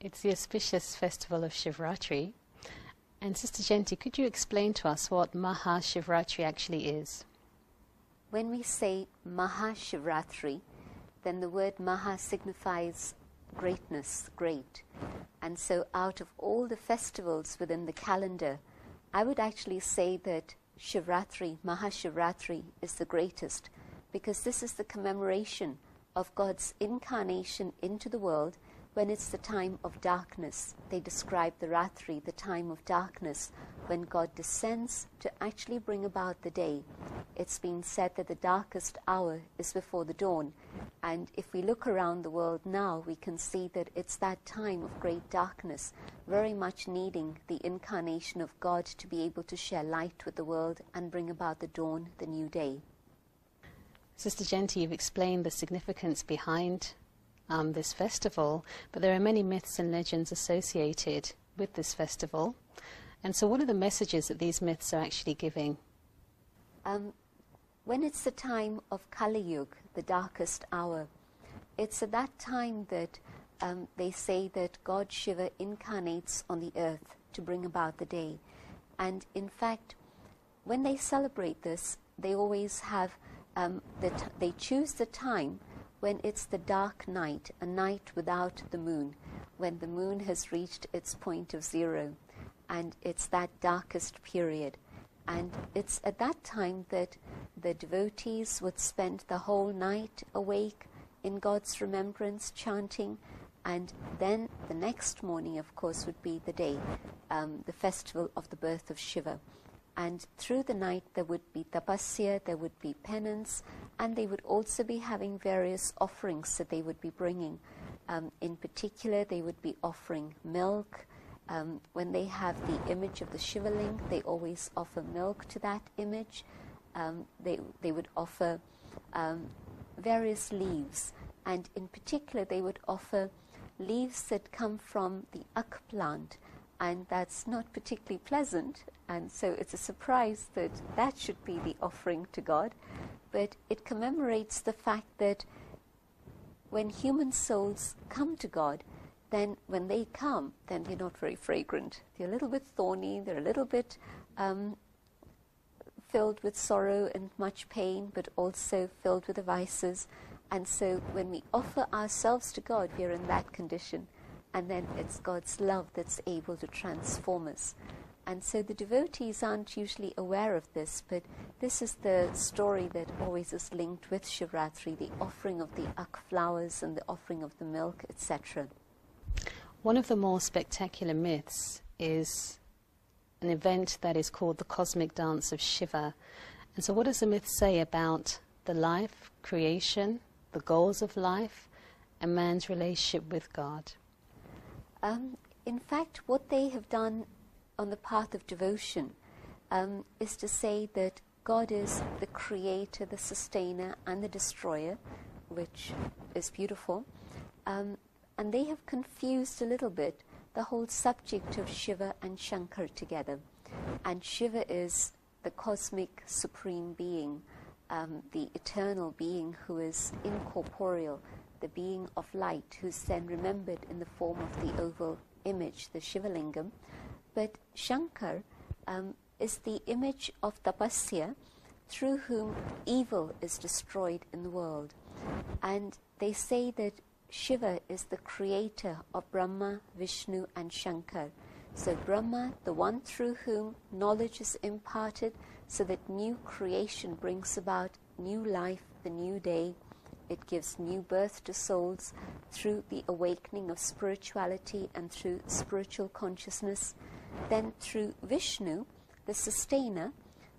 It's the auspicious festival of Shiv Ratri. And Sister Jayanti, could you explain to us what Maha Shiv Ratri actually is? When we say Maha Shiv Ratri, then the word Maha signifies greatness, great. And so out of all the festivals within the calendar, I would actually say that Shiv Ratri, Maha Shiv Ratri, is the greatest, because this is the commemoration of God's incarnation into the world when it's the time of darkness. They describe the Ratri, the time of darkness, when God descends to actually bring about the day. It's been said that the darkest hour is before the dawn, and if we look around the world now, we can see that it's that time of great darkness, very much needing the incarnation of God to be able to share light with the world and bring about the dawn, the new day. Sister Jayanti, you've explained the significance behind this festival, but there are many myths and legends associated with this festival. And so what are the messages that these myths are actually giving? When it's the time of Kali Yuga, the darkest hour, it's at that time that they say that God Shiva incarnates on the earth to bring about the day. And in fact, when they celebrate this, they always have, they choose the time when it's the dark night, a night without the moon, when the moon has reached its point of zero, and it's that darkest period. And it's at that time that the devotees would spend the whole night awake in God's remembrance, chanting, and then the next morning, of course, would be the day, the festival of the birth of Shiva. And through the night there would be tapasya, there would be penance, and they would also be having various offerings that they would be bringing. In particular, they would be offering milk. When they have the image of the Shivaling, they always offer milk to that image. They would offer various leaves, and in particular they would offer leaves that come from the ak plant, and that's not particularly pleasant, and so it's a surprise that that should be the offering to God. But it commemorates the fact that when human souls come to God, then when they come, then they're not very fragrant. They're a little bit thorny, they're a little bit filled with sorrow and much pain, but also filled with the vices. And so when we offer ourselves to God, we're in that condition. And then it's God's love that's able to transform us. And so the devotees aren't usually aware of this, but this is the story that always is linked with Shiv Ratri, the offering of the ak flowers and the offering of the milk, etc. One of the more spectacular myths is an event that is called the cosmic dance of Shiva. And so what does the myth say about the life, creation, the goals of life, and man's relationship with God? In fact, what they have done on the path of devotion is to say that God is the creator, the sustainer, and the destroyer, which is beautiful. And they have confused a little bit the whole subject of Shiva and Shankar together. And Shiva is the cosmic supreme being, the eternal being who is incorporeal, the being of light, who's then remembered in the form of the oval image, the Shivalingam. But Shankar is the image of tapasya, through whom evil is destroyed in the world. And they say that Shiva is the creator of Brahma, Vishnu, and Shankar. So Brahma, the one through whom knowledge is imparted, so that new creation brings about new life, the new day. It gives new birth to souls through the awakening of spirituality and through spiritual consciousness. Then through Vishnu, the sustainer,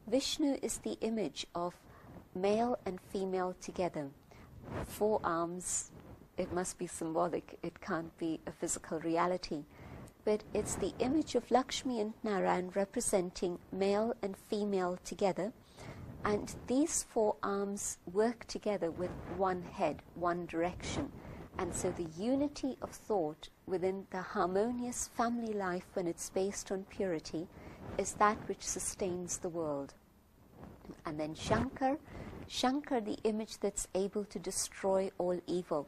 Vishnu is the image of male and female together. 4 arms, it must be symbolic, it can't be a physical reality. But it's the image of Lakshmi and Narayan representing male and female together. And these 4 arms work together with one head, one direction. And so the unity of thought within the harmonious family life, when it's based on purity, is that which sustains the world. And then Shankar, the image that's able to destroy all evil.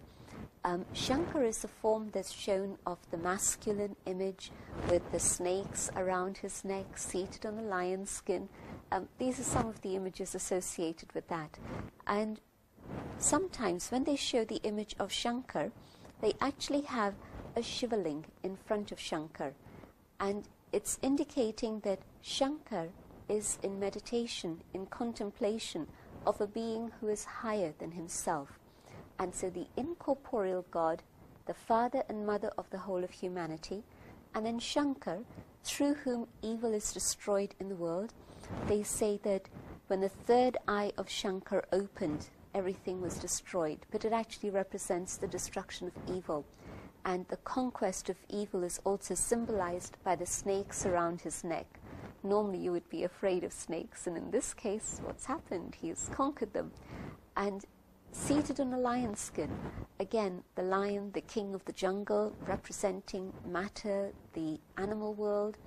Shankar is a form that's shown of the masculine image with the snakes around his neck, seated on a lion's skin. These are some of the images associated with that. And sometimes when they show the image of Shankar, they actually have a Shivaling in front of Shankar. And it's indicating that Shankar is in meditation, in contemplation of a being who is higher than himself. And so the incorporeal God, the father and mother of the whole of humanity, and then Shankar, through whom evil is destroyed in the world. They say that when the third eye of Shankar opened, everything was destroyed, but it actually represents the destruction of evil. And the conquest of evil is also symbolized by the snakes around his neck. Normally you would be afraid of snakes, and in this case, what's happened? He has conquered them. And seated on a lion's skin, again, the lion, the king of the jungle, representing matter, the animal world.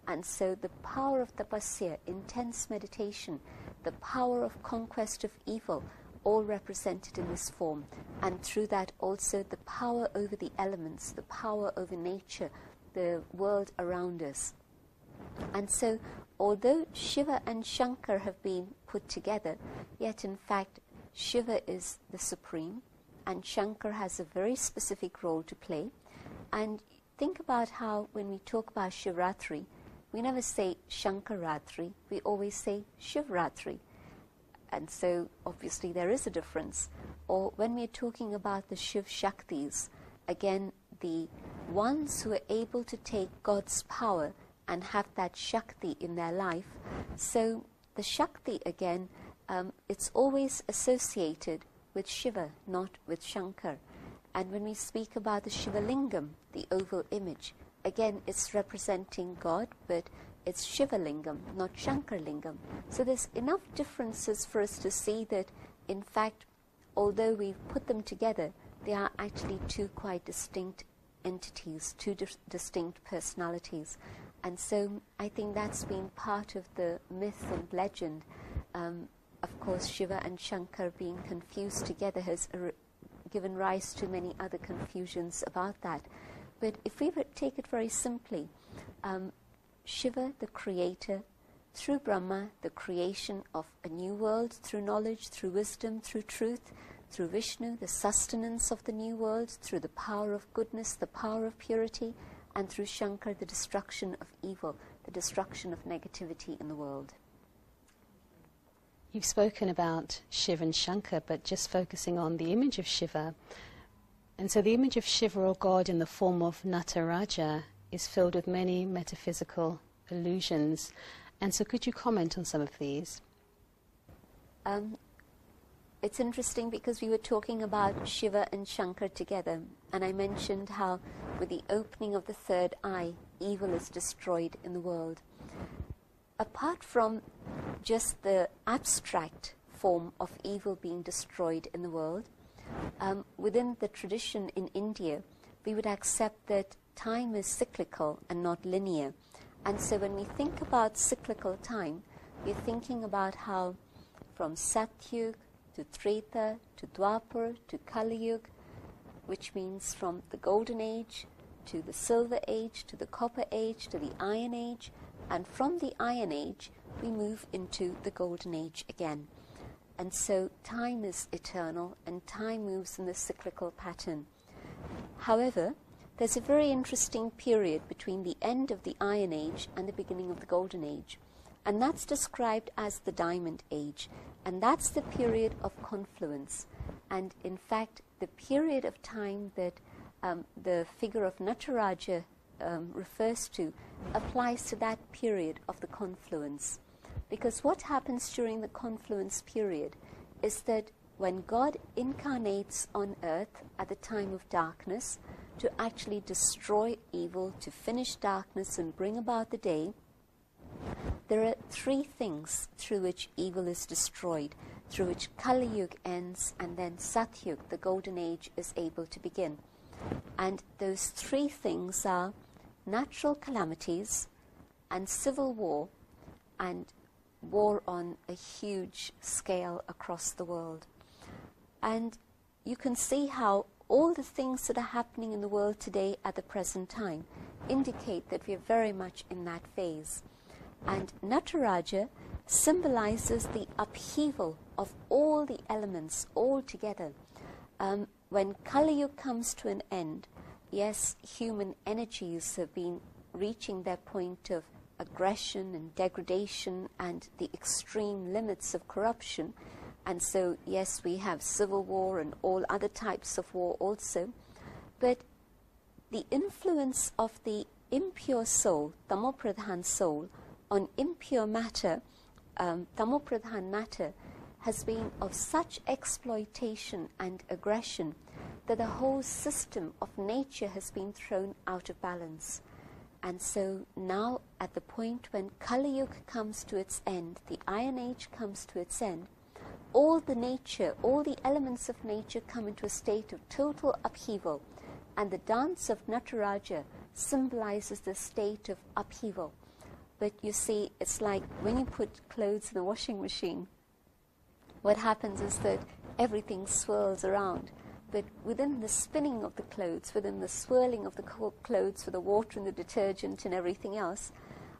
And so the power of tapasya, intense meditation, the power of conquest of evil, all represented in this form. And through that also the power over the elements, the power over nature, the world around us. And so, although Shiva and Shankar have been put together, yet in fact Shiva is the supreme, and Shankar has a very specific role to play. And think about how when we talk about Shiv Ratri, we never say Shankar Ratri, we always say Shiv Ratri. And so obviously there is a difference. Or when we're talking about the Shiv Shaktis, again, the ones who are able to take God's power and have that Shakti in their life. So the Shakti, again, it's always associated with Shiva, not with Shankar. And when we speak about the Shiva Lingam, the oval image, again, it's representing God, but it's Shiva Lingam, not Shankar Lingam. So there's enough differences for us to see that, in fact, although we've put them together, they are actually two quite distinct entities, two distinct personalities. And so I think that's been part of the myth and legend. Of course, Shiva and Shankar being confused together has given rise to many other confusions about that. But if we would take it very simply, Shiva, the creator, through Brahma, the creation of a new world, through knowledge, through wisdom, through truth, through Vishnu, the sustenance of the new world, through the power of goodness, the power of purity, and through Shankar, the destruction of evil, the destruction of negativity in the world. You've spoken about Shiva and Shankar, but just focusing on the image of Shiva. And so the image of Shiva, or God, in the form of Nataraja is filled with many metaphysical allusions. And so could you comment on some of these? It's interesting because we were talking about Shiva and Shankar together, and I mentioned how with the opening of the third eye, evil is destroyed in the world. Apart from just the abstract form of evil being destroyed in the world, within the tradition in India, we would accept that time is cyclical and not linear. And so when we think about cyclical time, we're thinking about how from Satyug to Treta to Dwapar to Kali Yuga, which means from the Golden Age to the Silver Age to the Copper Age to the Iron Age, and from the Iron Age we move into the Golden Age again. And so time is eternal and time moves in the cyclical pattern. However, there's a very interesting period between the end of the Iron Age and the beginning of the Golden Age, and that's described as the Diamond Age, and that's the period of confluence. And in fact, the period of time that the figure of Nataraja refers to applies to that period of the confluence. Because what happens during the confluence period is that when God incarnates on earth at the time of darkness to actually destroy evil, to finish darkness and bring about the day, there are three things through which evil is destroyed, through which Kali Yuga ends and then Satyug, the Golden Age, is able to begin. And those three things are natural calamities and civil war and war on a huge scale across the world. And you can see how all the things that are happening in the world today at the present time indicate that we are very much in that phase. And Nataraja symbolizes the upheaval of all the elements all together. When Kali Yuga comes to an end, yes, human energies have been reaching their point of aggression and degradation and the extreme limits of corruption. And so, yes, we have civil war and all other types of war also. But the influence of the impure soul, Tamopradhan soul, on impure matter, Tamopradhan matter, has been of such exploitation and aggression that the whole system of nature has been thrown out of balance. And so now, at the point when Kali Yuga comes to its end, the Iron Age comes to its end, all the nature, all the elements of nature come into a state of total upheaval. And the dance of Nataraja symbolizes the state of upheaval. But you see, it's like when you put clothes in a washing machine, what happens is that everything swirls around. But within the spinning of the clothes, within the swirling of the clothes with the water and the detergent and everything else,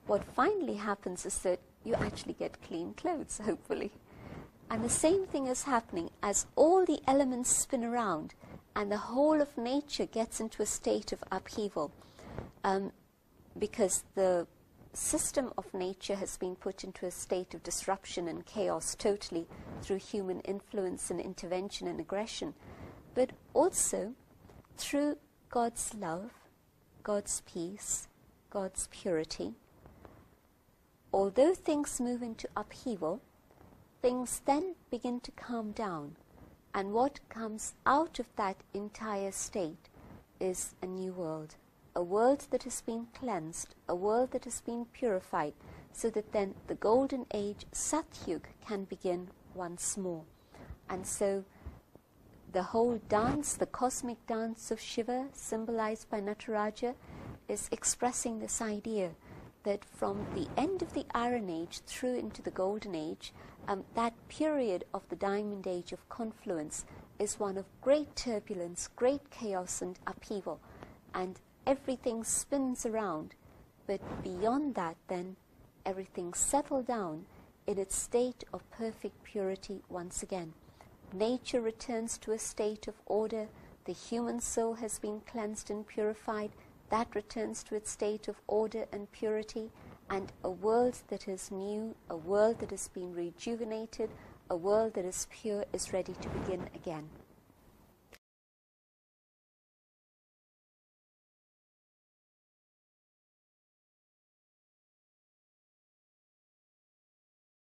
what finally happens is that you actually get clean clothes, hopefully. And the same thing is happening as all the elements spin around and the whole of nature gets into a state of upheaval, because the system of nature has been put into a state of disruption and chaos totally through human influence and intervention and aggression, but also through God's love, God's peace, God's purity. Although things move into upheaval, things then begin to calm down, and what comes out of that entire state is a new world. A world that has been cleansed, a world that has been purified, so that then the golden age, Satyug, can begin once more. And so the whole dance, the cosmic dance of Shiva, symbolized by Nataraja, is expressing this idea that from the end of the Iron Age through into the Golden Age, that period of the Diamond Age of confluence is one of great turbulence, great chaos and upheaval. And everything spins around, but beyond that then, everything settled down in its state of perfect purity once again. Nature returns to a state of order, the human soul has been cleansed and purified, that returns to its state of order and purity, and a world that is new, a world that has been rejuvenated, a world that is pure is ready to begin again.